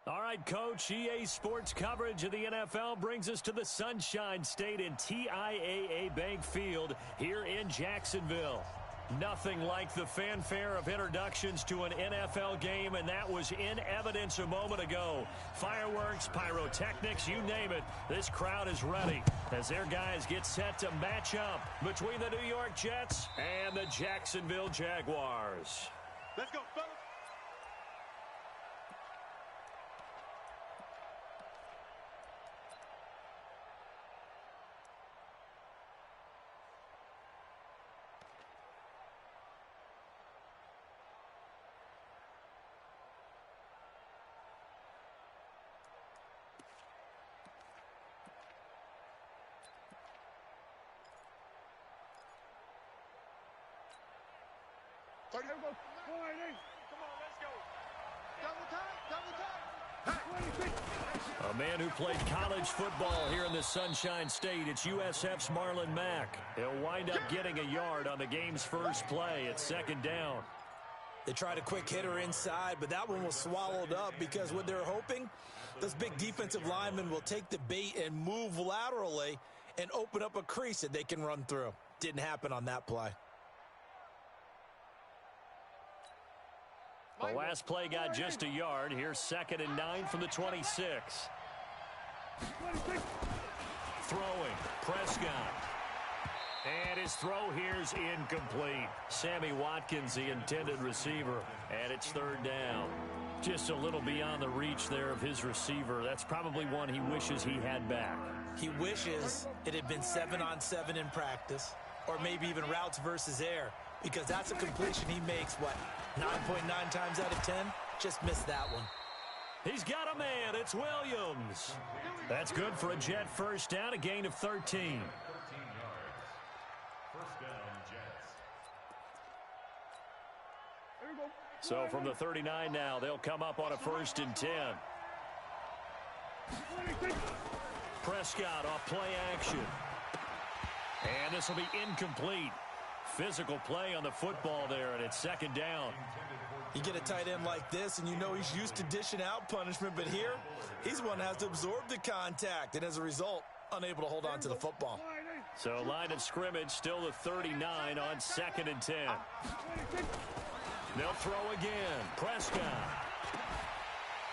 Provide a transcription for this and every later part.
All right, Coach, EA Sports coverage of the NFL brings us to the Sunshine State in TIAA Bank Field here in Jacksonville. Nothing like the fanfare of introductions to an NFL game, and that was in evidence a moment ago. Fireworks, pyrotechnics, you name it. This crowd is ready as their guys get set to match up between the New York Jets and the Jacksonville Jaguars. Let's go, fellas. Come on, let's go. Double time. A man who played college football here in the Sunshine State. It's USF's Marlon Mack. He'll wind up getting a yard on the game's first play. It's second down. They tried a quick hitter inside, but that one was swallowed up because what they're hoping, those big defensive linemen will take the bait and move laterally and open up a crease that they can run through. Didn't happen on that play. The last play got just a yard. Here's 2nd and 9 from the 26. Throwing, Prescott. And his throw here's incomplete. Sammy Watkins, the intended receiver, and it's 3rd down. Just a little beyond the reach there of his receiver. That's probably one he wishes he had back. He wishes it had been 7-on-7 in practice, or maybe even routes versus air, because that's a completion he makes, 9.9 times out of 10? Just missed that one. He's got a man. It's Williams. That's good for a Jet first down, a gain of 13. 13 yards. First down, Jets. So from the 39 now, they'll come up on a 1st and 10. Prescott off play action. And this will be incomplete. Physical play on the football there, and it's 2nd down. You get a tight end like this, and you know he's used to dishing out punishment, but here, he's one that has to absorb the contact, and as a result, unable to hold on to the football. So line of scrimmage, still the 39 on 2nd and 10. They'll throw again. Prescott.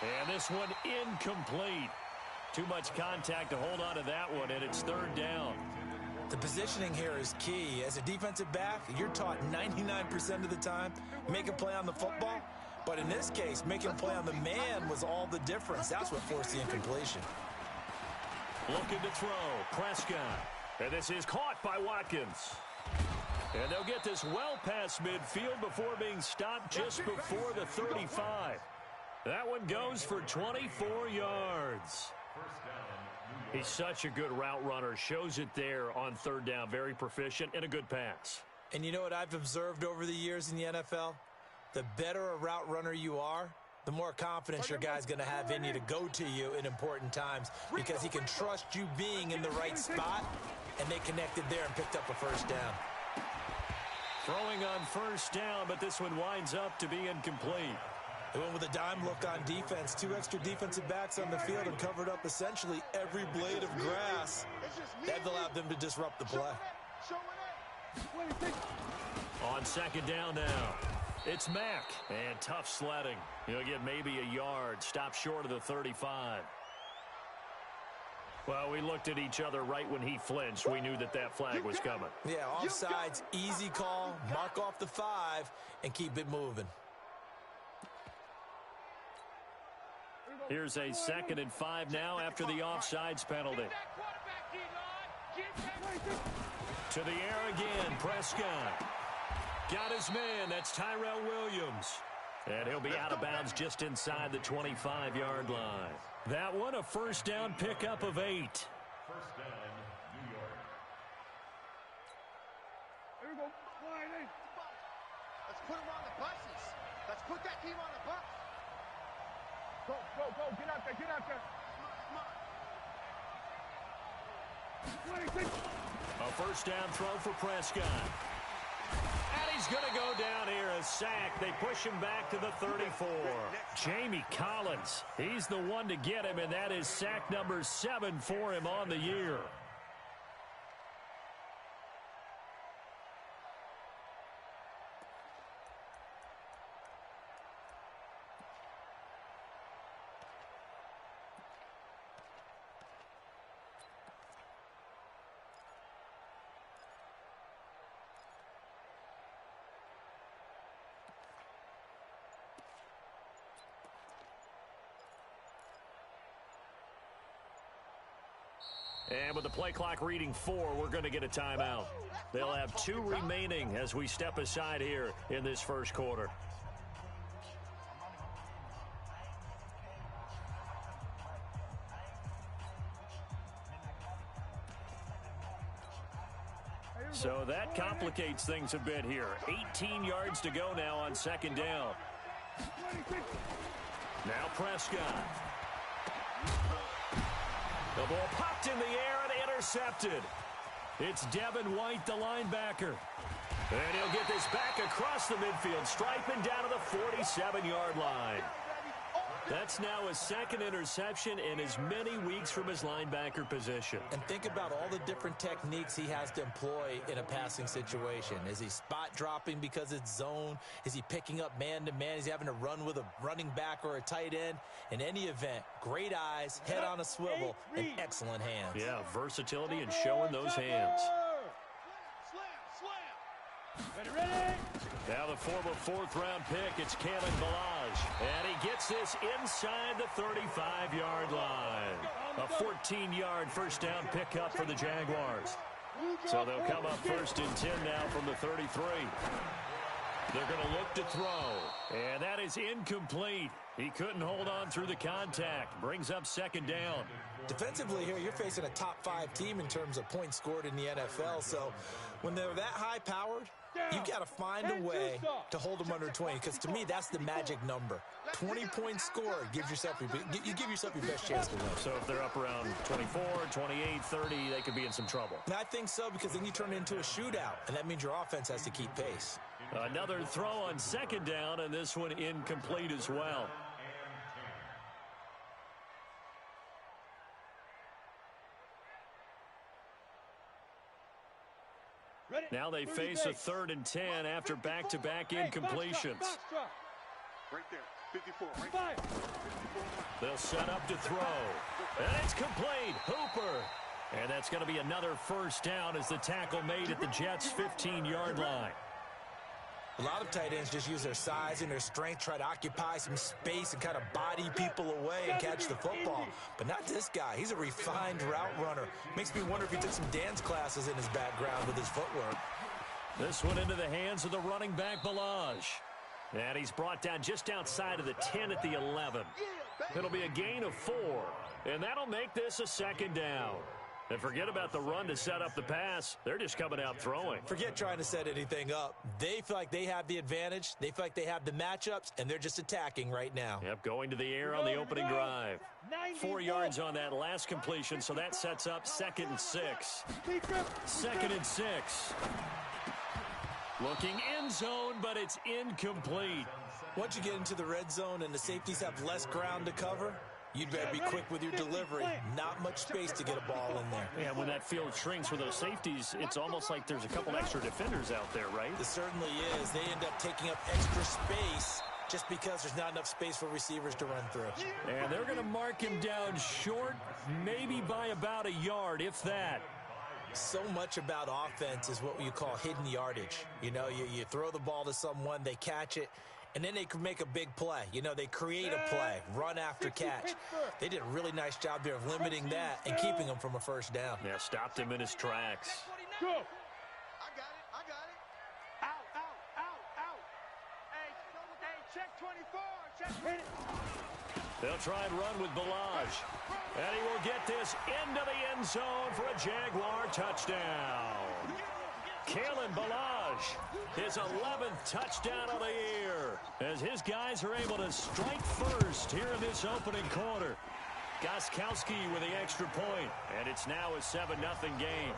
And this one incomplete. Too much contact to hold on to that one, and it's 3rd down. The positioning here is key. As a defensive back, you're taught 99% of the time, make a play on the football. But in this case, making a play on the man was all the difference. That's what forced the incompletion. Looking to throw. Prescott. And this is caught by Watkins. And they'll get this well past midfield before being stopped just before the 35. That one goes for 24 yards. He's such a good route runner. Shows it there on 3rd down. Very proficient and a good pass. And you know what I've observed over the years in the NFL? The better a route runner you are, the more confidence your guy's going to have in you to go to you in important times because he can trust you being in the right spot, and they connected there and picked up a 1st down. Throwing on 1st down, but this one winds up to be incomplete. They went with a dime look on defense. 2 extra defensive backs on the field and covered up essentially every blade of grass. That allowed them to disrupt the play. On 2nd down now, it's Mack. And tough sledding. He'll get maybe a yard. Stop short of the 35. Well, we looked at each other right when he flinched. We knew that that flag was coming. Yeah, offsides, easy call. Mark off the 5 and keep it moving. Here's a 2nd and 5 now after the offsides penalty. To the air again, Prescott. Got his man, that's Tyrell Williams. And he'll be out of bounds just inside the 25-yard line. That one, a 1st down pickup of 8. 1st down, New York. Here we go. Let's put them on the buses. Let's put that team on the bus. Go, get out there, come on. A 1st down throw for Prescott. And he's going to go down here a sack. They push him back to the 34. Jamie Collins, he's the one to get him, and that is sack number 7 for him on the year. And with the play clock reading 4, we're going to get a timeout. They'll have 2 remaining as we step aside here in this first quarter. So that complicates things a bit here. 18 yards to go now on second down. Now Prescott. The ball popped in the air and intercepted. It's Devin White, the linebacker. And he'll get this back across the midfield, striping down to the 47-yard line. That's now his second interception in as many weeks from his linebacker position. And think about all the different techniques he has to employ in a passing situation. Is he spot dropping because it's zone? Is he picking up man-to-man? Is he having to run with a running back or a tight end? In any event, great eyes, head on a swivel, and excellent hands. Yeah, versatility and showing those hands. Ready? Now the former 4th-round pick, it's Kalen Balaj. And he gets this inside the 35-yard line. A 14-yard first down pickup for the Jaguars. So they'll come up 1st and 10 now from the 33. They're going to look to throw. And that is incomplete. He couldn't hold on through the contact. Brings up 2nd down. Defensively here, you're facing a top-5 team in terms of points scored in the NFL. So when they're that high-powered, you've got to find a way to hold them under 20, because to me, that's the magic number. 20 points scored, you give yourself your best chance to win. So if they're up around 24, 28, 30, they could be in some trouble. And I think so, because then you turn it into a shootout, and that means your offense has to keep pace. Another throw on 2nd down, and this one incomplete as well. Now they face a 3rd and 10 after back-to-back incompletions. Right there, 54. Right there. They'll set up to throw. And it's complete. Hooper. And that's going to be another first down as the tackle made at the Jets' 15-yard line. A lot of tight ends just use their size and their strength, try to occupy some space and kind of body people away and catch the football. But not this guy. He's a refined route runner. Makes me wonder if he took some dance classes in his background with his footwork. This one into the hands of the running back, Balaj. And he's brought down just outside of the 10 at the 11. It'll be a gain of 4. And that'll make this a 2nd down. And forget about the run to set up the pass. They're just coming out throwing. Forget trying to set anything up. They feel like they have the advantage. They feel like they have the matchups, and they're just attacking right now. Yep, going to the air on the opening drive. 4 yards on that last completion, so that sets up 2nd and 6. 2nd and 6. Looking end zone, but it's incomplete. Once you get into the red zone and the safeties have less ground to cover, you'd better be quick with your delivery. Not much space to get a ball in there. Yeah, when that field shrinks with those safeties, it's almost like there's a couple extra defenders out there, right? It certainly is. They end up taking up extra space just because there's not enough space for receivers to run through. And they're going to mark him down short, maybe by about a yard, if that. So much about offense is what you call hidden yardage. You know, you throw the ball to someone, they catch it, and then they can make a big play. You know, they create a play, run after catch. They did a really nice job there of limiting that and keeping him from a first down. Yeah, stopped him in his tracks. Go. I got it. Out. Hey, check 24. Check it. They'll try and run with Balaj. And he will get this into the end zone for a Jaguar touchdown. Kalen Balaj, his 11th touchdown of the year, as his guys are able to strike first here in this opening quarter. Gostkowski with the extra point, and it's now a 7-0 game.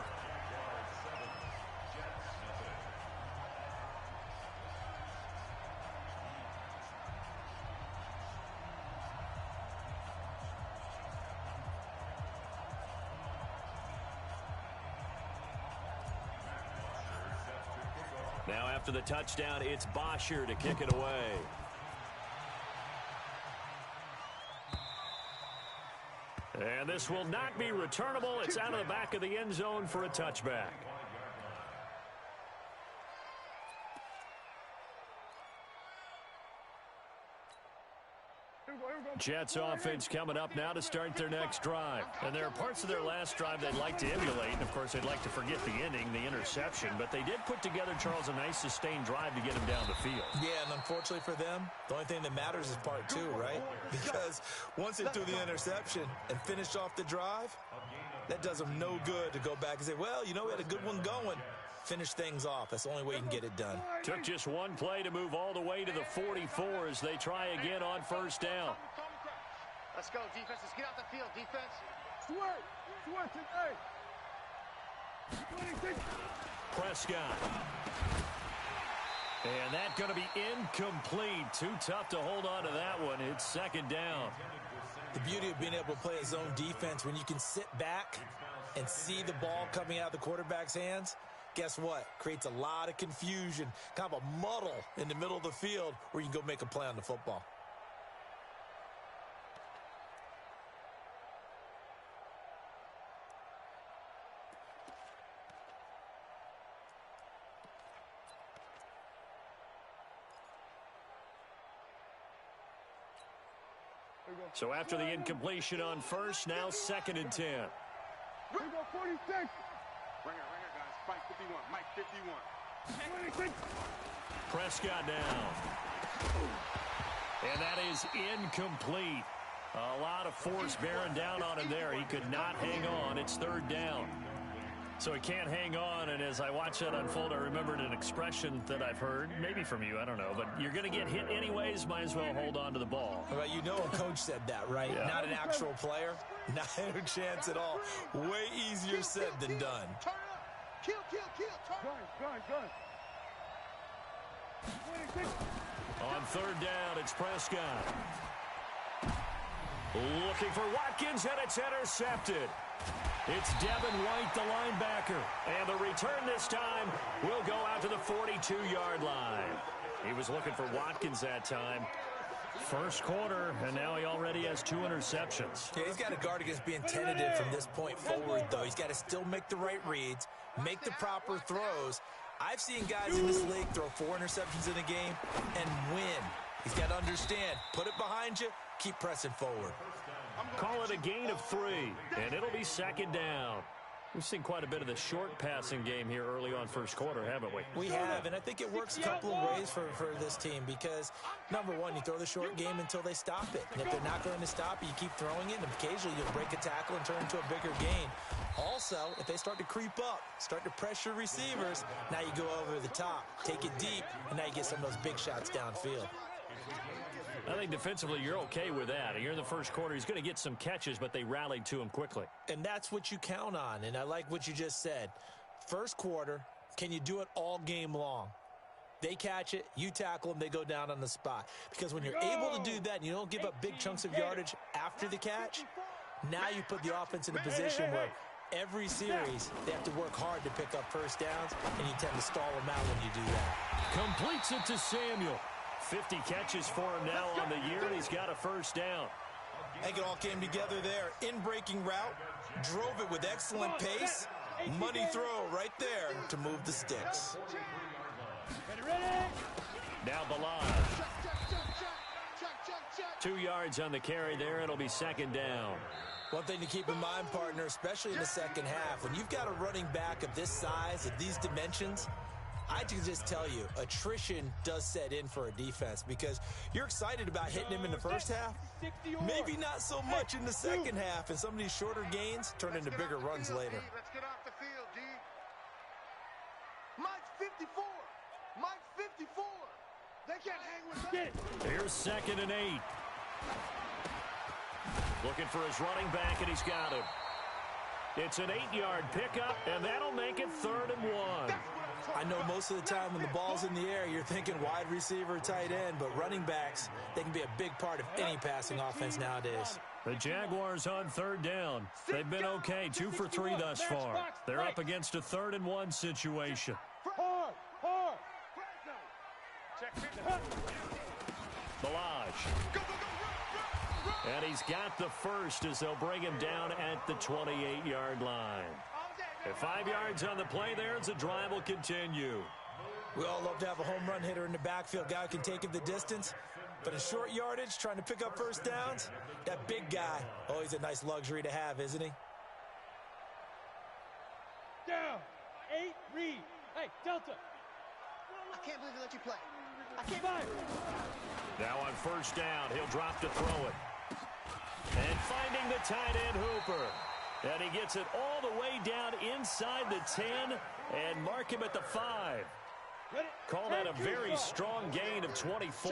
Now after the touchdown, it's Bosher to kick it away. And this will not be returnable. It's out of the back of the end zone for a touchback. Jets offense coming up now to start their next drive. And there are parts of their last drive they'd like to emulate. And, of course, they'd like to forget the ending, the interception. But they did put together, Charles, a nice sustained drive to get him down the field. Yeah, and unfortunately for them, the only thing that matters is part two, right? Because once they threw the interception and finished off the drive, that does them no good to go back and say, well, you know, we had a good one going. Finish things off. That's the only way you can get it done. Took just one play to move all the way to the 44 as they try again on first down. Let's go, defense. Let's get out the field, defense. Prescott. And that's going to be incomplete. Too tough to hold on to that one. It's second down. The beauty of being able to play a zone defense, when you can sit back and see the ball coming out of the quarterback's hands, guess what? Creates a lot of confusion, kind of a muddle in the middle of the field where you can go make a play on the football. So after the incompletion on first, now second and 10. Ringer, 46. Ringer, guys. Mike 51. Mike 51. 26. Prescott down. And that is incomplete. A lot of force bearing down on him there. He could not hang on. It's third down. So he can't hang on, and as I watch that unfold, I remembered an expression that I've heard, maybe from you, I don't know, but you're going to get hit anyways, might as well hold on to the ball. Well, you know a coach said that, right? Yeah. Not an actual player. Not a chance at all. Way easier said than done. Turn up. Kill. Gun. On third down, it's Prescott. Looking for Watkins, and it's intercepted. It's Devin White, the linebacker. And the return this time will go out to the 42-yard line. He was looking for Watkins that time. First quarter, and now he already has 2 interceptions. Yeah, he's got to guard against being tentative from this point forward, though. He's got to still make the right reads, make the proper throws. I've seen guys in this league throw 4 interceptions in a game and win. He's got to understand, put it behind you, keep pressing forward. Call it a gain of 3, and it'll be second down. We've seen quite a bit of the short passing game here early on first quarter, haven't we? We have, and I think it works a couple of ways for this team because, number one, you throw the short game until they stop it. And if they're not going to stop it, you keep throwing it, and occasionally you'll break a tackle and turn into a bigger gain. Also, if they start to creep up, start to pressure receivers, now you go over the top, take it deep, and now you get some of those big shots downfield. I think defensively you're okay with that. You're in the first quarter. He's going to get some catches, but they rallied to him quickly. And that's what you count on, and I like what you just said. First quarter, can you do it all game long? They catch it, you tackle them, they go down on the spot. Because when you're able to do that and you don't give up big chunks of yardage after the catch, now you put the offense in a position where every series they have to work hard to pick up first downs, and you tend to stall them out when you do that. Completes it to Samuel. 50 catches for him now on the year, and he's got a first down. I think it all came together there. In-breaking route, drove it with excellent pace. Money throw right there to move the sticks. Now Balaj. 2 yards on the carry there. It'll be second down. One thing to keep in mind, partner, especially in the second half, when you've got a running back of this size, of these dimensions, I can just tell you, attrition does set in for a defense because you're excited about hitting him in the first half. Maybe not so much in the second half, and some of these shorter gains turn into bigger runs later. Let's get off the field, D. Mike 54. Mike 54. They can't hang with that. Here's second and 8. Looking for his running back, and he's got him. It's an 8-yard pickup, and that'll make it 3rd and 1. I know most of the time when the ball's in the air, you're thinking wide receiver, tight end, but running backs, they can be a big part of any passing offense nowadays. The Jaguars on 3rd down. They've been okay, 2 for 3 thus far. They're up against a 3rd and 1 situation. Milage. And he's got the first as they'll bring him down at the 28-yard line. At 5 yards on the play there as the drive will continue. We all love to have a home run hitter in the backfield. Guy who can take it the distance. But in short yardage, trying to pick up first downs, that big guy, always a nice luxury to have, isn't he? Down. 8, read. Hey, Delta. I can't believe they let you play. I can't. Fire. Now on first down, he'll drop to throw it. And finding the tight end Hooper. And he gets it all the way down inside the 10 and mark him at the 5. Call that a very strong gain of 24.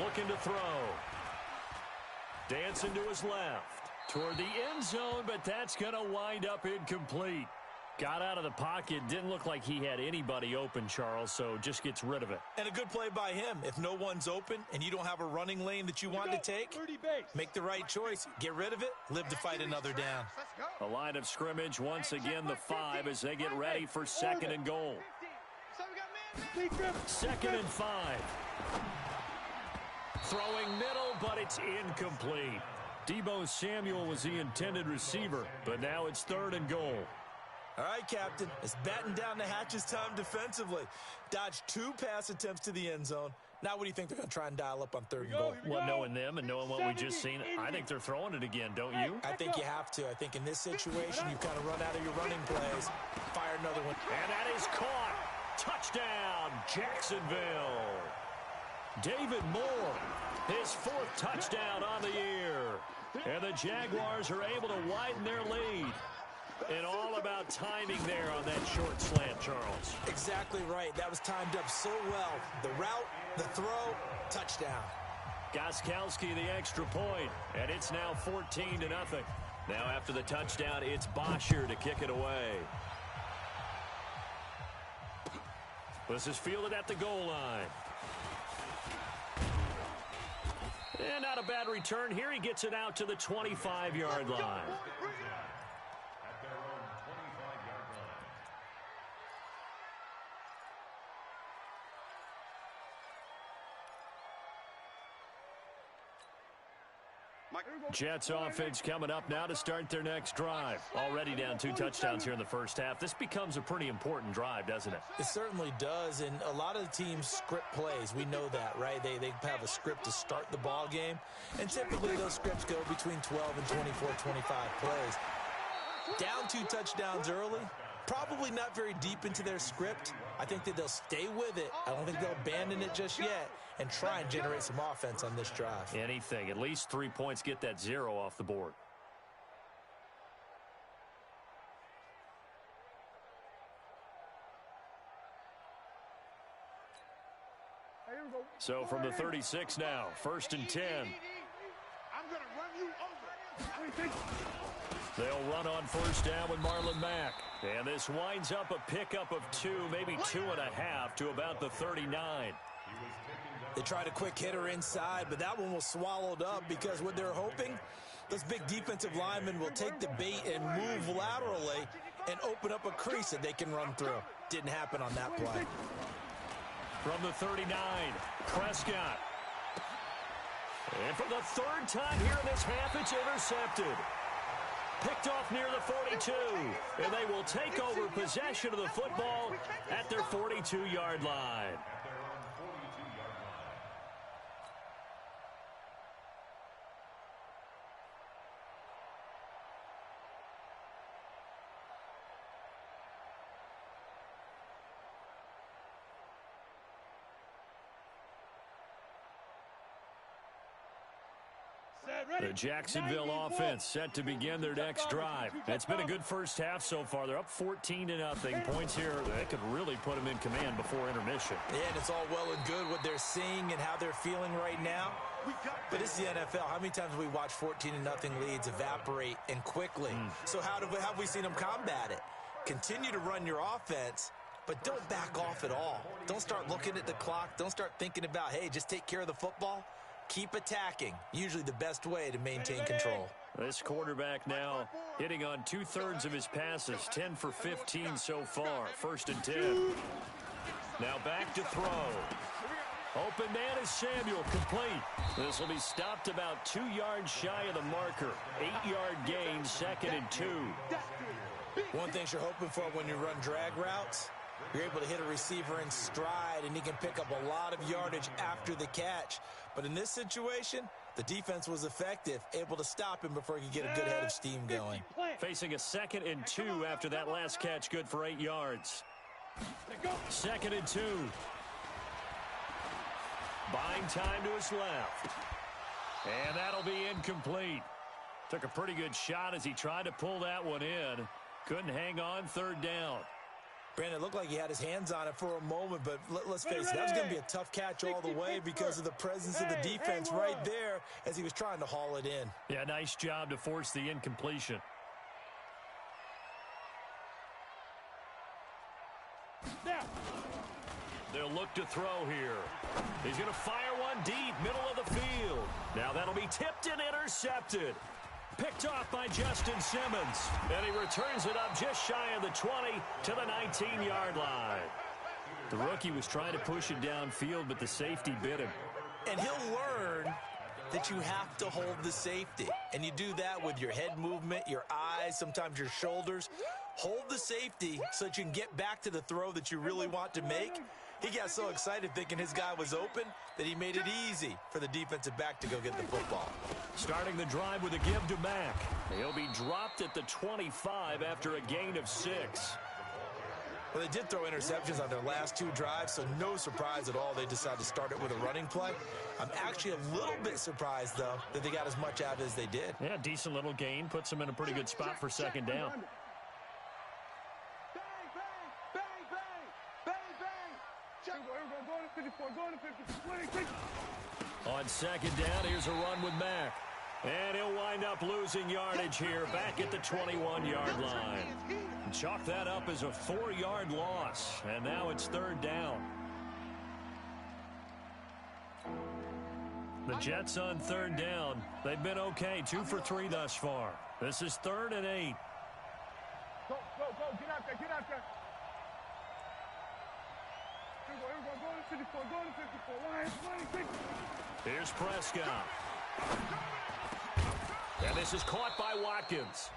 Looking to throw. Dancing to his left. Toward the end zone, but that's going to wind up incomplete. Got out of the pocket. Didn't look like he had anybody open, Charles, so just gets rid of it. And a good play by him. If no one's open and you don't have a running lane that you want to take, make the right choice. Get rid of it. Live to fight another down. A line of scrimmage, once again the 5 as they get ready for second and goal. Second and 5. Throwing middle, but it's incomplete. Deebo Samuel was the intended receiver, but now it's third and goal. All right, Captain, it's batten down the hatches time defensively. Dodged 2 pass attempts to the end zone. Now what do you think they're going to try and dial up on third and goal? Well, knowing them and knowing what we just seen, I think they're throwing it again, don't you? I think you have to. I think in this situation, you kind of run out of your running plays. Fire another one. And that is caught. Touchdown, Jacksonville. David Moore, his 4th touchdown on the year. And the Jaguars are able to widen their lead. And all about timing there on that short slant, Charles. Exactly right. That was timed up so well. The route, the throw, touchdown. Gostkowski the extra point, and it's now 14-0. Now after the touchdown, it's Bosher to kick it away. This is fielded at the goal line. And not a bad return here. He gets it out to the 25-yard line. Jets offense coming up now to start their next drive. Already down 2 touchdowns here in the first half. This becomes a pretty important drive, doesn't it? It certainly does, and a lot of the teams script plays. We know that, right? They have a script to start the ball game, and typically those scripts go between 12 and 24, 25 plays. Down 2 touchdowns early, probably not very deep into their script. I think that they'll stay with it. I don't think they'll abandon it just yet and try and generate some offense on this drive. Anything. At least 3 points, get that 0 off the board. So from the 36 now, 1st and 10. I'm going to run you over. They'll run on first down with Marlon Mack. And this winds up a pickup of 2, maybe 2.5 to about the 39. They tried a quick hitter inside, but that one was swallowed up because what they're hoping, those big defensive linemen will take the bait and move laterally and open up a crease that they can run through. Didn't happen on that play. From the 39, Prescott. And for the 3rd time here in this half, it's intercepted. Picked off near the 42, and they will take over possession of the football at their 42-yard line. The Jacksonville offense set to begin their next drive. It's been a good first half so far. They're up 14-0. Points here that could really put them in command before intermission. Yeah, and it's all well and good what they're seeing and how they're feeling right now. But it's the NFL. How many times have we watched 14-0 leads evaporate and quickly? So how have we seen them combat it? Continue to run your offense, but don't back off at all. Don't start looking at the clock. Don't start thinking about, hey, just take care of the football. Keep attacking. Usually the best way to maintain control. This quarterback now hitting on 2/3 of his passes, 10 for 15 so far. 1st and 10. Now back to throw. Open man is Samuel, complete. This will be stopped about 2 yards shy of the marker. 8-yard gain, 2nd and 2. One thing you're hoping for when you run drag routes, you're able to hit a receiver in stride, and he can pick up a lot of yardage after the catch. But in this situation, the defense was effective, able to stop him before he could get a good head of steam going. Facing a 2nd and 2 after that last catch, good for 8 yards. 2nd and 2. Buying time to his left. And that'll be incomplete. Took a pretty good shot as he tried to pull that one in. Couldn't hang on, 3rd down. Brandon, it looked like he had his hands on it for a moment, but let's face it, that was going to be a tough catch all the way because of the presence of the defense right there as he was trying to haul it in. Yeah, nice job to force the incompletion. They'll look to throw here. He's going to fire one deep, middle of the field. Now that'll be tipped and intercepted. Picked off by Justin Simmons. And he returns it up just shy of the 20 to the 19-yard line. The rookie was trying to push it downfield, but the safety bit him. And he'll learn that you have to hold the safety. And you do that with your head movement, your eyes, sometimes your shoulders. Hold the safety so that you can get back to the throw that you really want to make. He got so excited thinking his guy was open that he made it easy for the defensive back to go get the football. Starting the drive with a give to Mack. He'll be dropped at the 25 after a gain of 6. Well, they did throw interceptions on their last 2 drives, so no surprise at all they decided to start it with a running play. I'm actually a little bit surprised, though, that they got as much out as they did. Yeah, decent little gain. Puts them in a pretty good spot for 2nd down. On 2nd down, here's a run with Mack. And he'll wind up losing yardage here back at the 21-yard line. Chalk that up as a 4-yard loss. And now it's 3rd down. The Jets on 3rd down. They've been okay, 2 for 3 thus far. This is 3rd and 8. Go, get out there, get out there. Go to 54, go to 54. Here's Prescott. And this is caught by Watkins.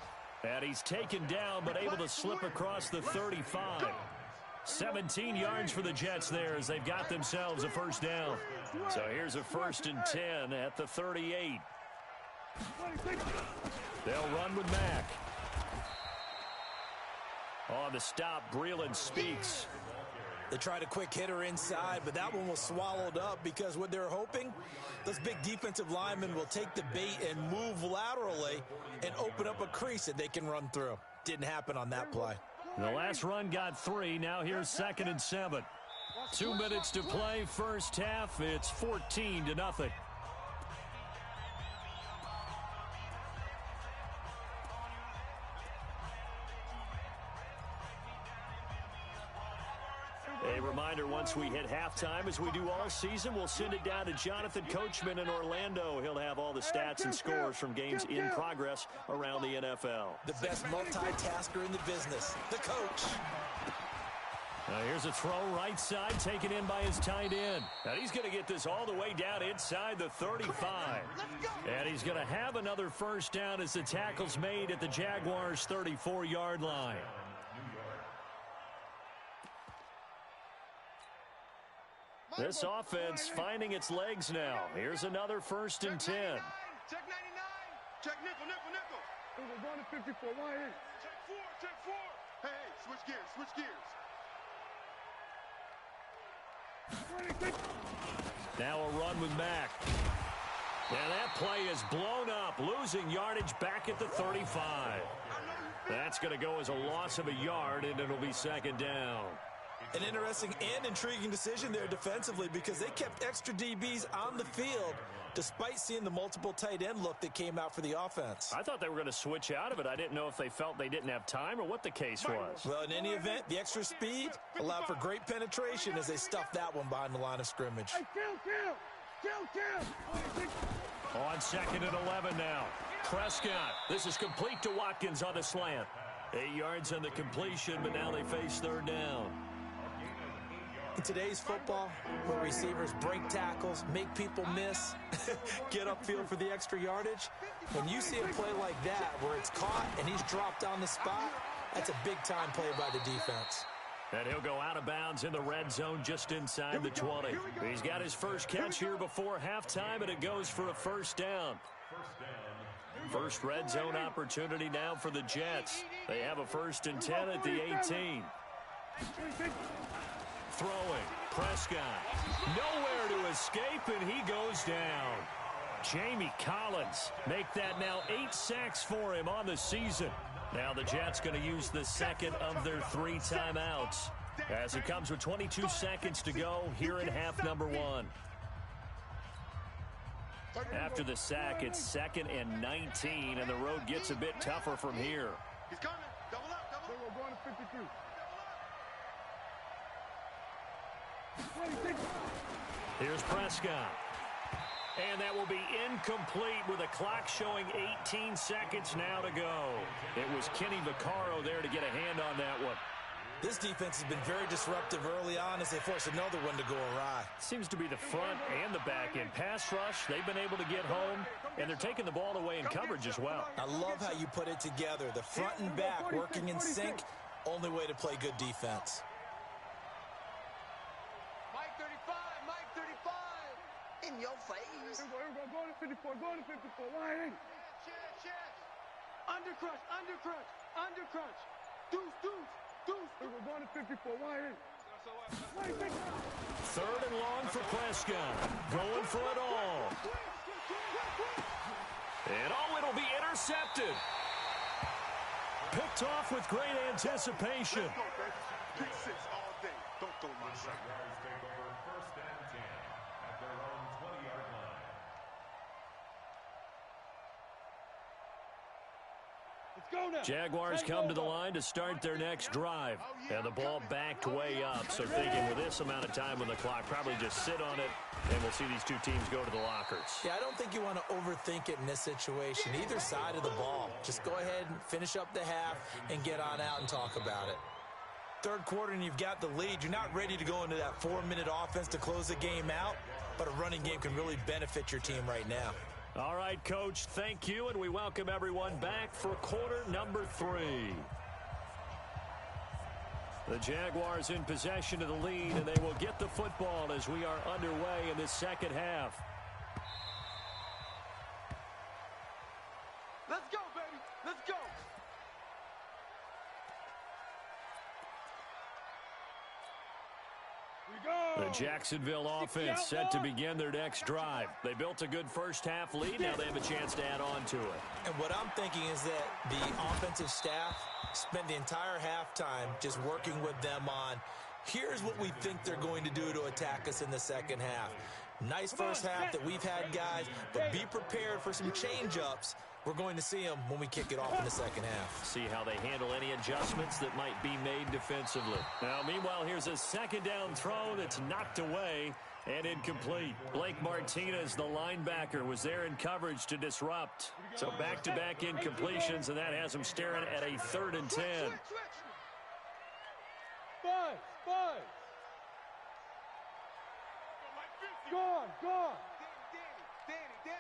And he's taken down, but able to slip across the 35. 17 yards for the Jets there as they've got themselves a 1st down. So here's a 1st and 10 at the 38. They'll run with Mack. On the stop, Breeland Speaks. They tried a quick hitter inside, but that one was swallowed up because what they're hoping, those big defensive linemen will take the bait and move laterally and open up a crease that they can run through. Didn't happen on that play. The last run got 3. Now here's 2nd and 7. 2 minutes to play, 1st half. It's 14-0. A reminder, once we hit halftime, as we do all season, we'll send it down to Jonathan Coachman in Orlando. He'll have all the stats and scores from games in progress around the NFL. The best multitasker in the business, the coach. Now here's a throw right side, taken in by his tight end. Now he's going to get this all the way down inside the 35. And he's going to have another 1st down as the tackle's made at the Jaguars' 34-yard line. This offense finding its legs now. Here's another 1st and 10. Check 99. Check nickel. We're going to 54. Why in? Check 4. Hey, switch gears. Now a run with Mack. And that play is blown up, losing yardage back at the 35. That's going to go as a loss of a yard, and it'll be 2nd down. An interesting and intriguing decision there defensively because they kept extra DBs on the field despite seeing the multiple tight end look that came out for the offense. I thought they were going to switch out of it. I didn't know if they felt they didn't have time or what the case was. Well, in any event, the extra speed allowed for great penetration as they stuffed that one behind the line of scrimmage. Hey, kill. On 2nd and 11 now. Prescott. This is complete to Watkins on the slant. 8 yards on the completion, but now they face 3rd down. In today's football, where receivers break tackles, make people miss, get upfield for the extra yardage, when you see a play like that where it's caught and he's dropped on the spot, that's a big-time play by the defense. And he'll go out of bounds in the red zone just inside the 20. He's got his first catch here before halftime, and it goes for a 1st down. First red zone opportunity now for the Jets. They have a 1st and 10 at the 18. Throwing. Prescott. Nowhere to escape, and he goes down. Jamie Collins make that now 8 sacks for him on the season. Now the Jets going to use the 2nd of their 3 timeouts as it comes with 22 seconds to go here in half number 1. After the sack, it's 2nd and 19, and the road gets a bit tougher from here. He's coming. Double up, double up. We're going to 52. Here's Prescott. And that will be incomplete with a clock showing 18 seconds now to go. It was Kenny Vaccaro there to get a hand on that one. This defense has been very disruptive early on as they force another one to go awry. Seems to be the front and the back end. Pass rush, they've been able to get home, and they're taking the ball away in coverage as well. I love how you put it together. The front and back working in sync, only way to play good defense. Mike 35, Mike 35. In your face. Go to 54, go to 54. Why ain't? Undercrunch, undercrunch, undercrunch. Deuce, deuce. We're going to 54. Why ain't? 3rd and long for Prescott. Going for it all. And it'll be intercepted. Picked off with great anticipation. Let's go, baby. Pick 6 all day. Don't throw my shot. Jaguars come to the line to start their next drive. And the ball backed way up. So thinking with this amount of time on the clock, probably just sit on it, and we'll see these two teams go to the lockers. Yeah, I don't think you want to overthink it in this situation. Either side of the ball. Just go ahead and finish up the half and get on out and talk about it. 3rd quarter and you've got the lead. You're not ready to go into that 4-minute offense to close the game out, but a running game can really benefit your team right now. All right, Coach, thank you, and we welcome everyone back for quarter number 3. The Jaguars in possession of the lead, and they will get the football as we are underway in this 2nd half. Let's go, baby. Let's go. The Jacksonville offense set to begin their next drive. They built a good first half lead. Now they have a chance to add on to it. And what I'm thinking is that the offensive staff spent the entire halftime just working with them on, here's what we think they're going to do to attack us in the 2nd half. Nice first half that we've had, guys, but be prepared for some change-ups. We're going to see them when we kick it off in the 2nd half. See how they handle any adjustments that might be made defensively. Now, meanwhile, here's a 2nd down throw that's knocked away and incomplete. Blake Martinez, the linebacker, was there in coverage to disrupt. So back-to-back incompletions, and that has them staring at a 3rd and 10. Five. Gone. Danny.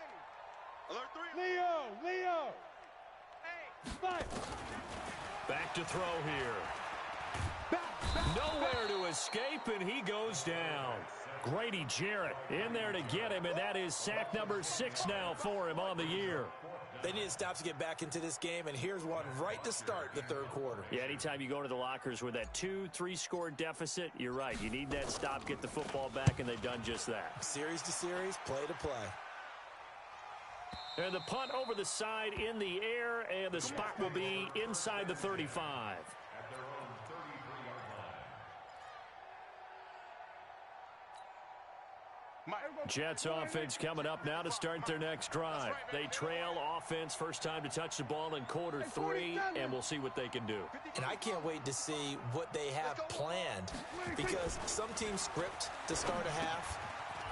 Alert 3. Leo. Hey. 5. Back to throw here. Nowhere to escape, and he goes down. Grady Jarrett in there to get him, and that is sack number 6 now for him on the year. They need to stop to get back into this game, and here's one right to start the 3rd quarter. Yeah, anytime you go to the lockers with that 2-3 score deficit, you're right. You need that stop, get the football back, and they've done just that. Series to series, play to play. And the punt over the side in the air, and the spot will be inside the 35. Jets offense coming up now to start their next drive. They trail offense, first time to touch the ball in quarter 3, and we'll see what they can do. And I can't wait to see what they have planned, because some teams script to start a half,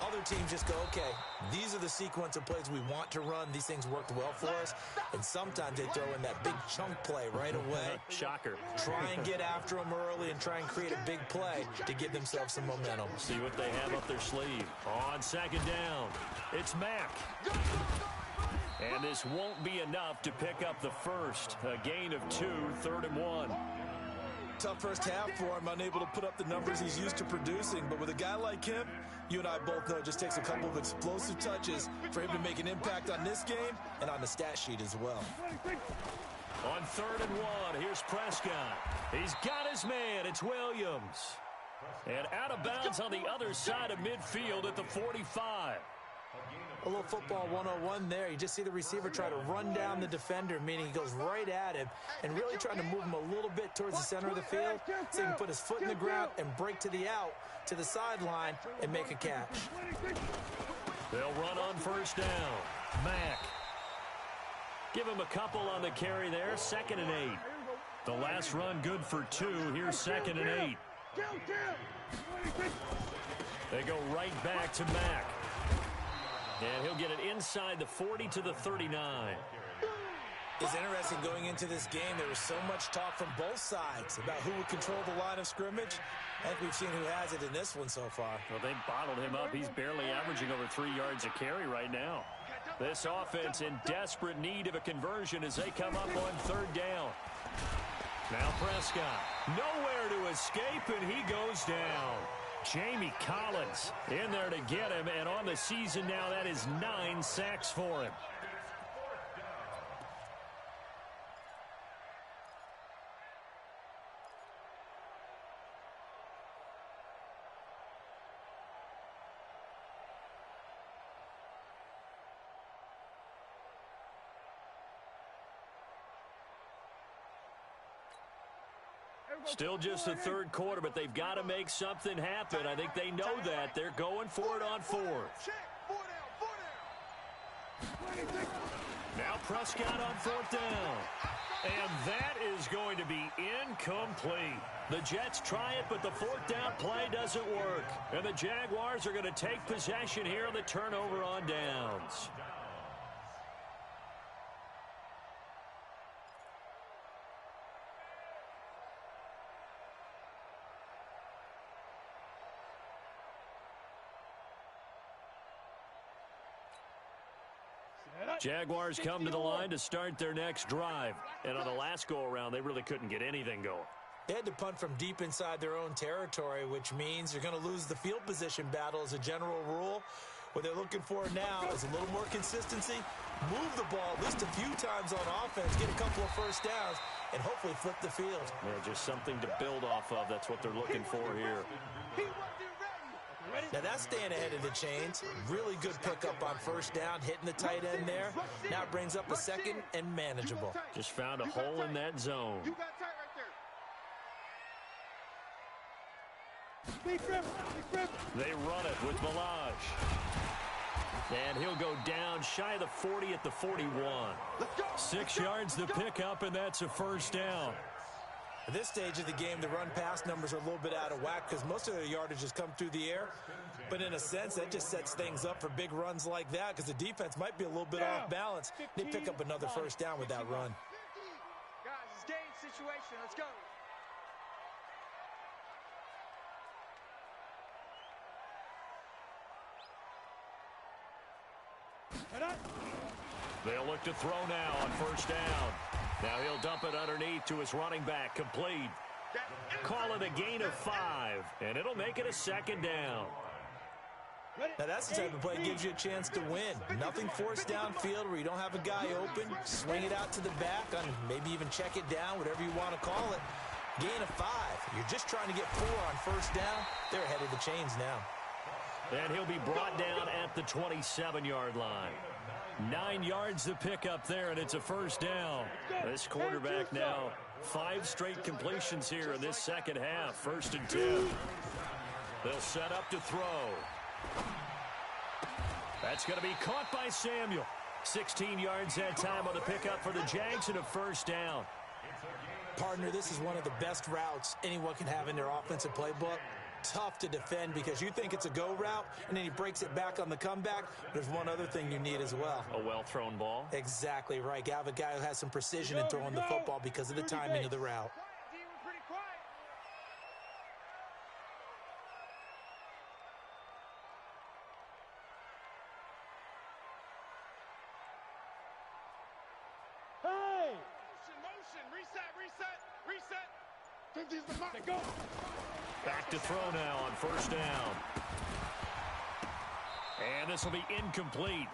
Other teams just go, okay, these are the sequence of plays we want to run. These things worked well for us. And sometimes they throw in that big chunk play right away. Shocker. Try and get after them early and try and create a big play to give themselves some momentum. See what they have up their sleeve. On second down, it's Mack. And this won't be enough to pick up the first. A gain of 2, 3rd and 1. Tough first half for him, unable to put up the numbers he's used to producing. But with a guy like him, you and I both know it just takes a couple of explosive touches for him to make an impact on this game and on the stat sheet as well. On 3rd and 1, here's Prescott. He's got his man. It's Williams. And out of bounds on the other side of midfield at the 45. A little football 101 there. You just see the receiver try to run down the defender, meaning he goes right at him and really trying to move him a little bit towards the center of the field so he can put his foot in the ground and break to the out, to the sideline, and make a catch. They'll run on 1st down. Mack. Give him a couple on the carry there. 2nd and 8. The last run good for 2. Here's 2nd and 8. They go right back to Mack. And he'll get it inside the 40 to the 39. It's interesting going into this game. There was so much talk from both sides about who would control the line of scrimmage. I think we've seen who has it in this one so far. Well, they bottled him up. He's barely averaging over 3 yards a carry right now. This offense in desperate need of a conversion as they come up on 3rd down. Now Prescott. Nowhere to escape, and he goes down. Jamie Collins in there to get him, and on the season now, that is 9 sacks for him. Still just the 3rd quarter, but they've got to make something happen. I think they know that. They're going for it on 4th. Now Prescott on 4th down. And that is going to be incomplete. The Jets try it, but the 4th down play doesn't work. And the Jaguars are going to take possession here on the turnover on downs. Jaguars come to the line to start their next drive. And on the last go-around, they really couldn't get anything going. They had to punt from deep inside their own territory, which means you're going to lose the field position battle as a general rule. What they're looking for now is a little more consistency, move the ball at least a few times on offense, get a couple of first downs, and hopefully flip the field. Yeah, just something to build off of. That's what they're looking for here. Now that's staying ahead of the chains. Really good pickup on 1st down, hitting the tight end there. Now it brings up a 2nd and manageable. Just found a hole in that zone. You got tight right there. They run it with Malage. And he'll go down shy of the 40 at the 41. 6 yards the pickup, and that's a 1st down. At this stage of the game, the run-pass numbers are a little bit out of whack because most of their yardage has come through the air. But in a sense, that just sets things up for big runs like that because the defense might be a little bit off balance. They pick up another 1st down with that run. Guys, it's game situation. Let's go. They'll look to throw now on 1st down. Now he'll dump it underneath to his running back. Complete. Call it a gain of 5, and it'll make it a 2nd down. Now that's the type of play that gives you a chance to win. Nothing forced downfield where you don't have a guy open. Swing it out to the back, on maybe even check it down, whatever you want to call it. Gain of 5. You're just trying to get 4 on 1st down. They're ahead of the chains now. And he'll be brought down at the 27-yard line. 9 yards to pick up there, and it's a 1st down. This quarterback now, 5 straight completions here in this second half. 1st and 10. They'll set up to throw. That's going to be caught by Samuel. 16 yards that time on the pickup for the Jags and a 1st down. Partner, this is one of the best routes anyone can have in their offensive playbook. tough to defend because you think it's a go route, and then he breaks it back on the comeback. There's one other thing you need as well. A well-thrown ball? Exactly right. You have a guy who has some precision in throwing the football because of the timing of the route. Back to throw now on first down. And this will be incomplete.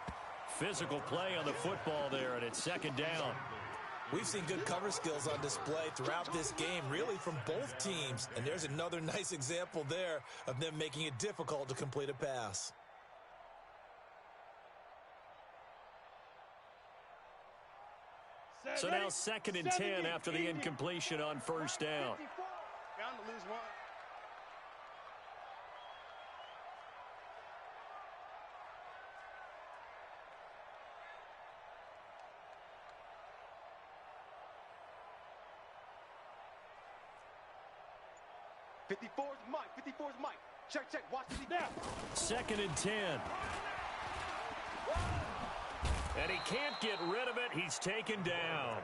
Physical play on the football there, and it's second down. We've seen good cover skills on display throughout this game, really from both teams. And there's another nice example there of them making it difficult to complete a pass. So now 2nd and 10 after the incompletion on first down. Bound to lose one. Fifty-four's Mike. Check. Watch the now. 2nd and 10. And he can't get rid of it. He's taken down.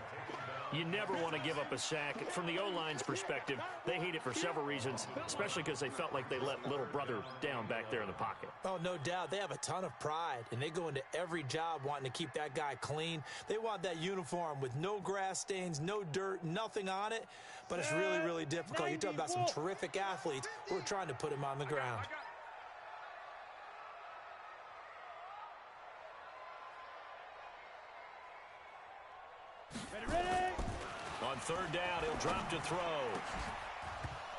You never want to give up a sack. From the O-line's perspective, they hate it for several reasons, especially because they felt like they let little brother down back there in the pocket. Oh, no doubt. They have a ton of pride, and they go into every job wanting to keep that guy clean. They want that uniform with no grass stains, no dirt, nothing on it, but it's really, really difficult. You're talking about some terrific athletes who are trying to put him on the ground. Ready. On third down, he'll drop to throw.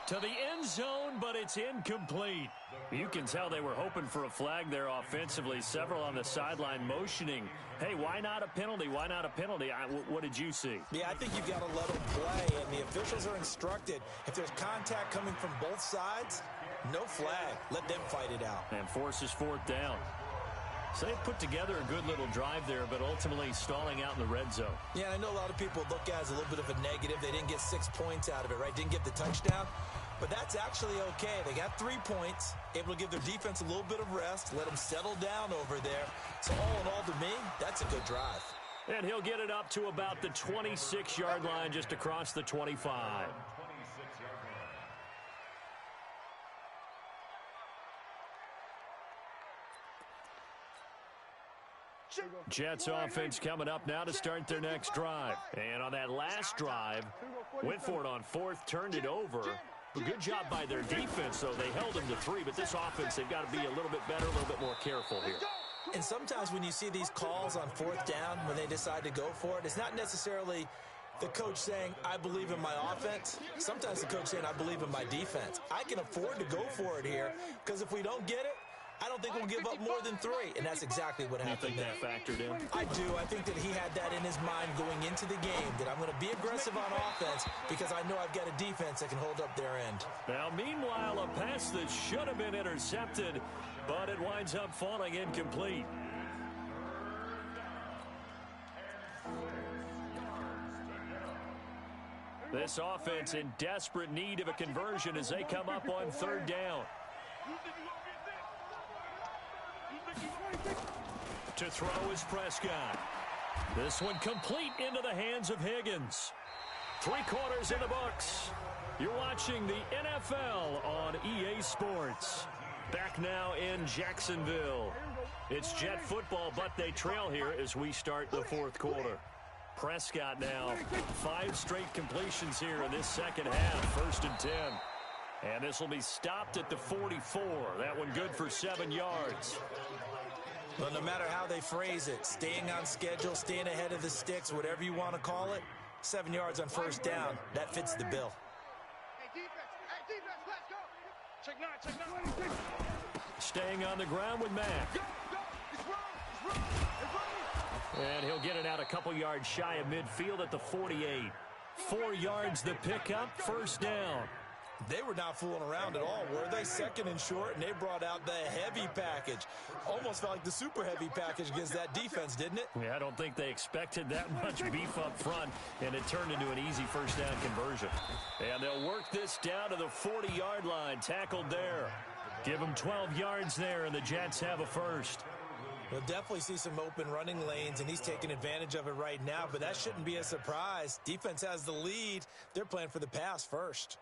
To the end zone, but it's incomplete. You can tell they were hoping for a flag there offensively. Several on the sideline motioning, hey, why not a penalty? Why not a penalty? What did you see? Yeah, I think you've got to let them play, and the officials are instructed. If there's contact coming from both sides, no flag. Let them fight it out. And forces 4th down. So they put together a good little drive there, but ultimately stalling out in the red zone. Yeah, I know a lot of people look at it as a little bit of a negative. They didn't get 6 points out of it, right? Didn't get the touchdown. But that's actually okay. They got 3 points, able to give their defense a little bit of rest, let them settle down over there. So all in all, to me, that's a good drive. And he'll get it up to about the 26-yard line, just across the 25. Jets offense coming up now to start their next drive. And on that last drive, went for it on 4th, turned it over. A good job by their defense, though. They held them to 3, but this offense, they've got to be a little bit better, a little bit more careful here. And sometimes when you see these calls on 4th down, when they decide to go for it, it's not necessarily the coach saying, I believe in my offense. Sometimes the coach saying, I believe in my defense. I can afford to go for it here, because if we don't get it, I don't think we'll give up more than 3, and that's exactly what happened there. You think that factored in? I do. I think that he had that in his mind going into the game, that I'm going to be aggressive on offense because I know I've got a defense that can hold up their end. Now, meanwhile, a pass that should have been intercepted, but it winds up falling incomplete. This offense in desperate need of a conversion as they come up on 3rd down. To throw is Prescott. This one complete into the hands of Higgins. 3 quarters in the books. You're watching the NFL on EA Sports. Back now in Jacksonville. It's Jet football, but they trail here as we start the 4th quarter. Prescott now, 5 straight completions here in this second half. 1st and 10. And this will be stopped at the 44. That one good for 7 yards. Well, no matter how they phrase it, staying on schedule, staying ahead of the sticks, whatever you want to call it, 7 yards on 1st down, that fits the bill. Hey, defense, let's go. Check 9. Staying on the ground with Mack. Go. It's wrong. And he'll get it out a couple yards shy of midfield at the 48. 4 yards the pickup, 1st down. They were not fooling around at all, were they? Second and short, and they brought out the heavy package. Almost felt like the super heavy package against that defense, didn't it? Yeah, I don't think they expected that much beef up front, and it turned into an easy first down conversion. And they'll work this down to the 40-yard line, tackled there. Give them 12 yards there, and the Jets have a first. We'll definitely see some open running lanes, and he's taking advantage of it right now, but that shouldn't be a surprise. Defense has the lead. They're playing for the pass first.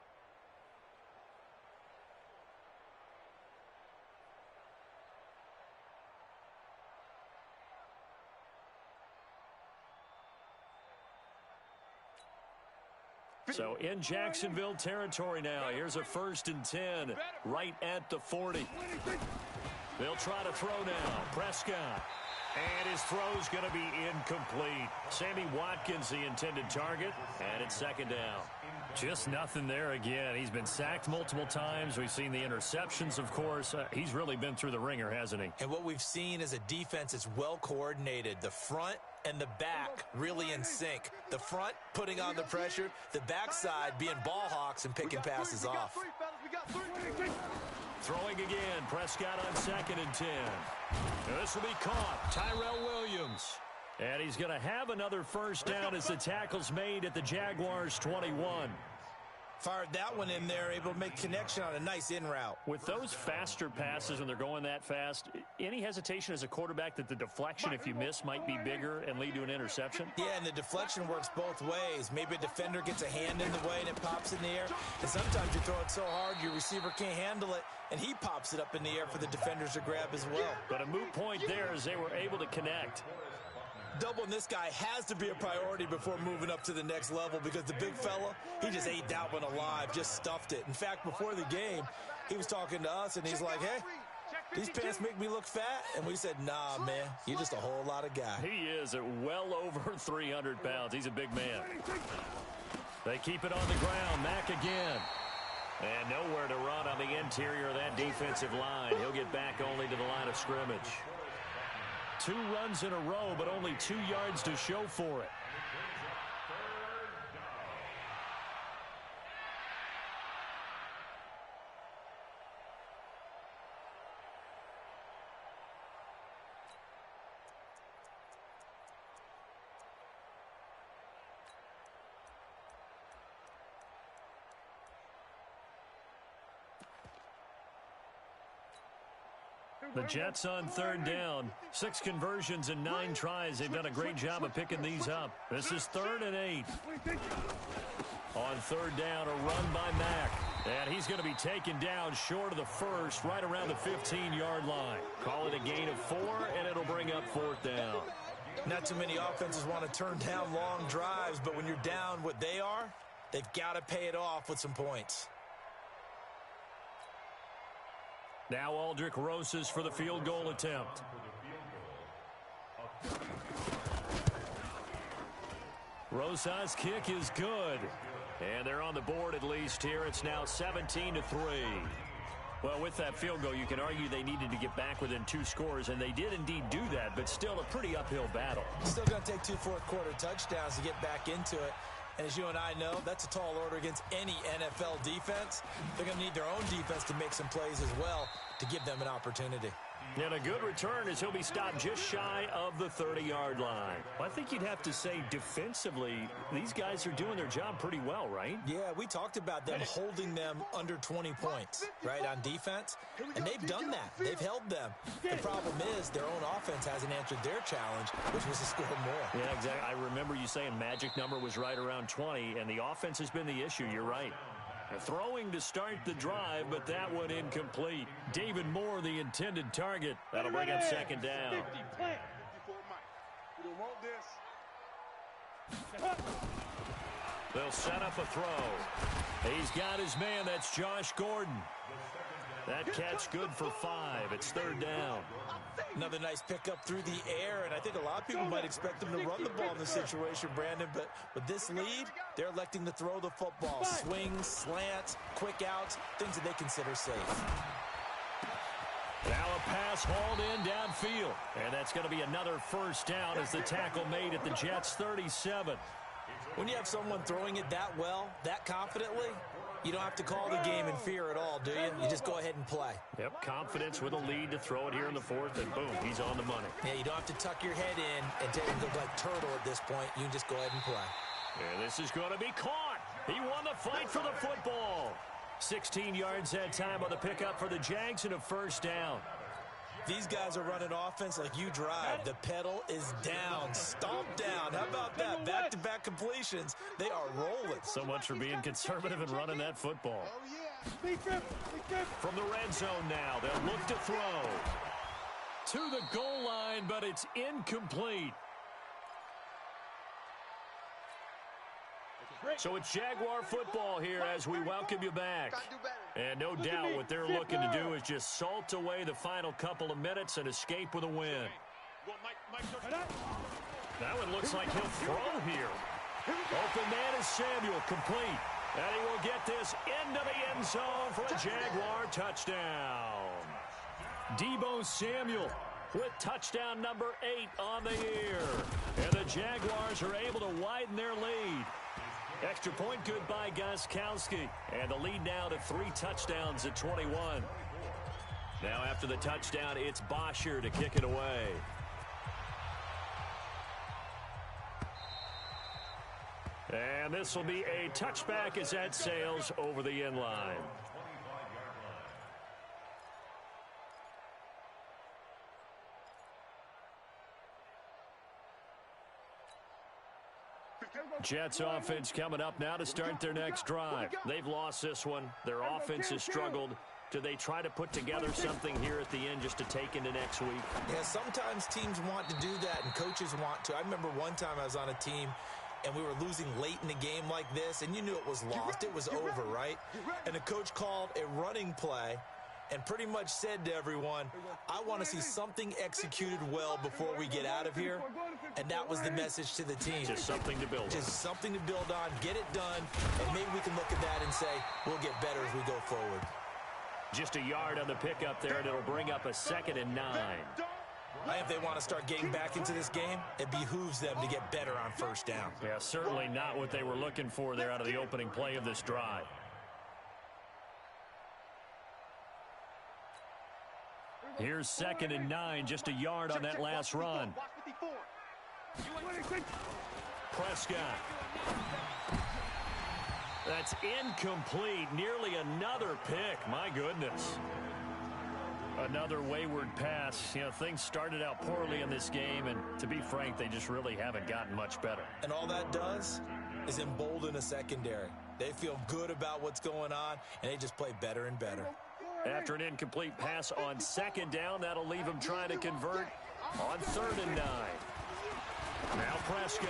So in Jacksonville territory now. Here's a 1st and 10 right at the 40. They'll try to throw now. Prescott. And his throw's going to be incomplete. Sammy Watkins, the intended target, and it's 2nd down. Just nothing there again. He's been sacked multiple times. We've seen the interceptions, of course. He's really been through the ringer, hasn't he? And what we've seen is a defense that's well coordinated. The front and the back really in sync. The front putting on the pressure, the backside being ball hawks and picking passes off. Throwing again. Prescott on 2nd and 10. This will be caught. Tyrell Williams. And he's going to have another first down as the tackle's made at the Jaguars' 21. Fired that one in there, able to make connection on a nice in route. With those faster passes when they're going that fast, any hesitation as a quarterback that the deflection, if you miss, might be bigger and lead to an interception? Yeah, and the deflection works both ways. Maybe a defender gets a hand in the way and it pops in the air. And sometimes you throw it so hard your receiver can't handle it, and he pops it up in the air for the defenders to grab as well. But a moot point there as they were able to connect. Doubling this guy has to be a priority before moving up to the next level, because the big fella, he just ate that one alive, just stuffed it. In fact, before the game, he was talking to us, and he's like, hey, these pants make me look fat. And we said, nah, man, you're just a whole lot of guy. He is at well over 300 pounds. He's a big man. They keep it on the ground. Mack again. And nowhere to run on the interior of that defensive line. He'll get back only to the line of scrimmage. 2 runs in a row, but only 2 yards to show for it. The Jets on 3rd down. 6 conversions and 9 tries. They've done a great job of picking these up. This is 3rd and 8. On 3rd down, a run by Mack. And he's going to be taken down short of the first, right around the 15-yard line. Call it a gain of 4, and it'll bring up 4th down. Not too many offenses want to turn down long drives, but when you're down what they are, they've got to pay it off with some points. Now Aldrick Rosas for the field goal attempt. Rosas' kick is good. And they're on the board at least here. It's now 17-3. Well, with that field goal, you can argue they needed to get back within 2 scores, and they did indeed do that, but still a pretty uphill battle. Still going to take 2 fourth-quarter touchdowns to get back into it. And as you and I know, that's a tall order against any NFL defense. They're going to need their own defense to make some plays as well to give them an opportunity. And a good return as he'll be stopped just shy of the 30-yard line. Well, I think you'd have to say defensively, these guys are doing their job pretty well, right? Yeah, we talked about them holding them under 20 points, right, on defense. And they've done that. They've held them. The problem is their own offense hasn't answered their challenge, which was to score more. Yeah, exactly. I remember you saying magic number was right around 20, and the offense has been the issue. You're right. Throwing to start the drive, but that one incomplete. David Moore, the intended target. That'll bring up 2nd down. They'll set up a throw. He's got his man. That's Josh Gordon. That catch good for 5. It's 3rd down. Another nice pickup through the air, and I think a lot of people might expect them to run the ball in this situation, Brandon, but with this lead, they're electing to throw the football. Swings, slants, quick outs, things that they consider safe. Now a pass hauled in downfield, and that's going to be another first down as the tackle made at the Jets' 37. When you have someone throwing it that well, that confidently, You don't have to call the game in fear at all, do you? You just go ahead and play. Yep, confidence with a lead to throw it here in the fourth, and boom, he's on the money. Yeah, you don't have to tuck your head in and look like turtle at this point. You can just go ahead and play. And this is going to be caught. He won the fight for the football. 16 yards that time on the pickup for the Jags and a first down. These guys are running offense like you drive. The pedal is down. Stomp down. How about that? Back-to-back completions. They are rolling. So much for being conservative and running that football. From the red zone now, they'll look to throw. To the goal line, but it's incomplete. So it's Jaguar football here as we welcome you back. And no doubt what they're looking to do is just salt away the final couple of minutes and escape with a win. That one looks like he'll throw here. Open man is Samuel, complete. And he will get this into the end zone for a Jaguar touchdown. Deebo Samuel with touchdown number 8 on the year. And the Jaguars are able to widen their lead. Extra point good by Gostkowski. And the lead now to 3 touchdowns at 21. Now after the touchdown, it's Bosher to kick it away. And this will be a touchback as that sails over the end line. Jets offense coming up now to start their next drive. They've lost this one. Their offense has struggled. Do they try to put together something here at the end just to take into next week? Yeah, sometimes teams want to do that and coaches want to. I remember one time I was on a team and we were losing late in the game like this, and you knew it was lost. It was over, right? And the coach called a running play and pretty much said to everyone, I want to see something executed well before we get out of here. And that was the message to the team. Just something to build on. Just something to build on, get it done, and maybe we can look at that and say, we'll get better as we go forward. Just a yard on the pickup there, and it'll bring up a 2nd and 9. If they want to start getting back into this game, it behooves them to get better on first down. Yeah, certainly not what they were looking for there out of the opening play of this drive. Here's 2nd and 9, just a yard on that last run. Prescott. That's incomplete. Nearly another pick. My goodness. Another wayward pass. You know, things started out poorly in this game, and to be frank, they just really haven't gotten much better. And all that does is embolden a secondary. They feel good about what's going on, and they just play better and better. After an incomplete pass on 2nd down, that'll leave him trying to convert on 3rd and 9. Now Prescott.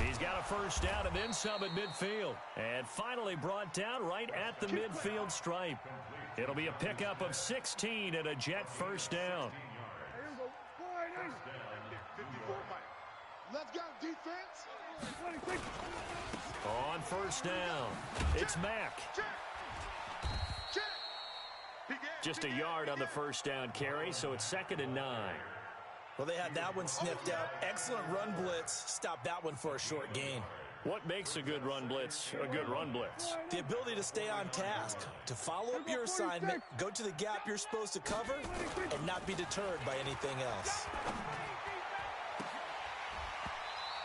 He's got a first down and then some at midfield. And finally brought down right at the midfield stripe. It'll be a pickup of 16 and a Jet first down. Let's go, defense. On first down, it's Mack. Just a yard on the first down carry, so it's 2nd and 9. Well, they had that one sniffed out. Excellent run blitz. Stop that one for a short gain. What makes a good run blitz a good run blitz? The ability to stay on task, to follow up your assignment, go to the gap you're supposed to cover, and not be deterred by anything else.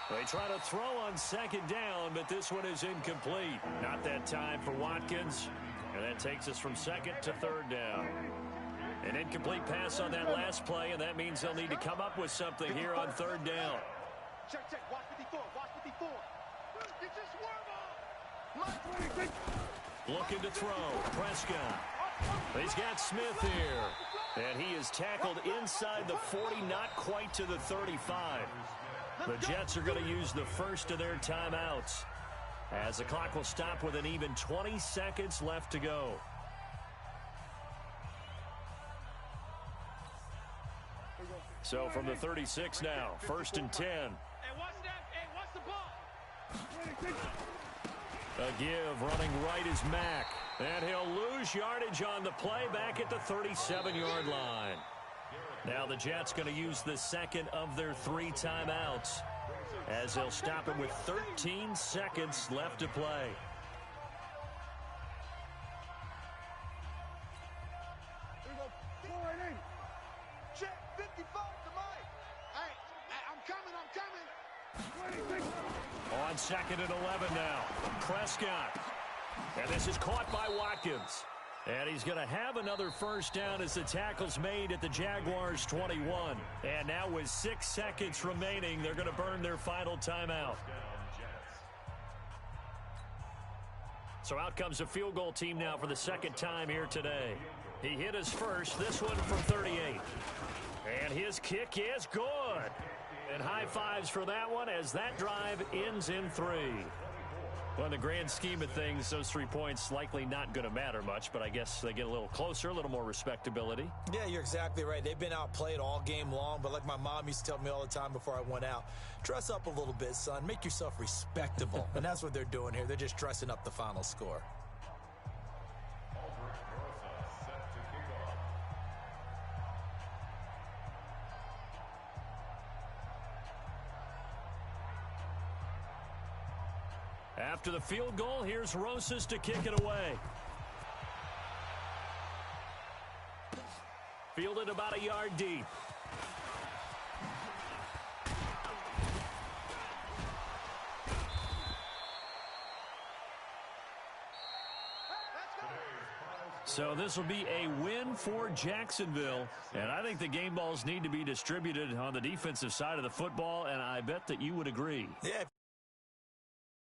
They try to throw on 2nd down, but this one is incomplete. Not that time for Watkins, and that takes us from 2nd to 3rd down. An incomplete pass on that last play, and that means they'll need to come up with something here on 3rd down. Check, watch 54, watch 54. Get your swerve on. Looking to throw, Prescott. He's got Smith here, and he is tackled inside the 40, not quite to the 35. The Jets are going to use the first of their timeouts, as the clock will stop with an even 20 seconds left to go. So from the 36 now, 1st and 10. Hey, watch that. Hey, watch the ball. A give running right is Mack. And he'll lose yardage on the play back at the 37-yard line. Now the Jets going to use the 2nd of their 3 timeouts, as they'll stop him with 13 seconds left to play. On 2nd and 11 now. Prescott. And this is caught by Watkins. And he's going to have another first down as the tackle's made at the Jaguars' 21. And now with 6 seconds remaining, they're going to burn their final timeout. So out comes the field goal team now for the second time here today. He hit his first, this one from 38. And his kick is good. And high fives for that one as that drive ends in 3. Well, in the grand scheme of things, those 3 points likely not going to matter much, but I guess they get a little closer, a little more respectability. Yeah, you're exactly right. They've been outplayed all game long, but like my mom used to tell me all the time before I went out, dress up a little bit, son. Make yourself respectable. And that's what they're doing here. They're just dressing up the final score. After the field goal, here's Rosas to kick it away. Fielded about a yard deep. So this will be a win for Jacksonville, and I think the game balls need to be distributed on the defensive side of the football, and I bet that you would agree. Yeah.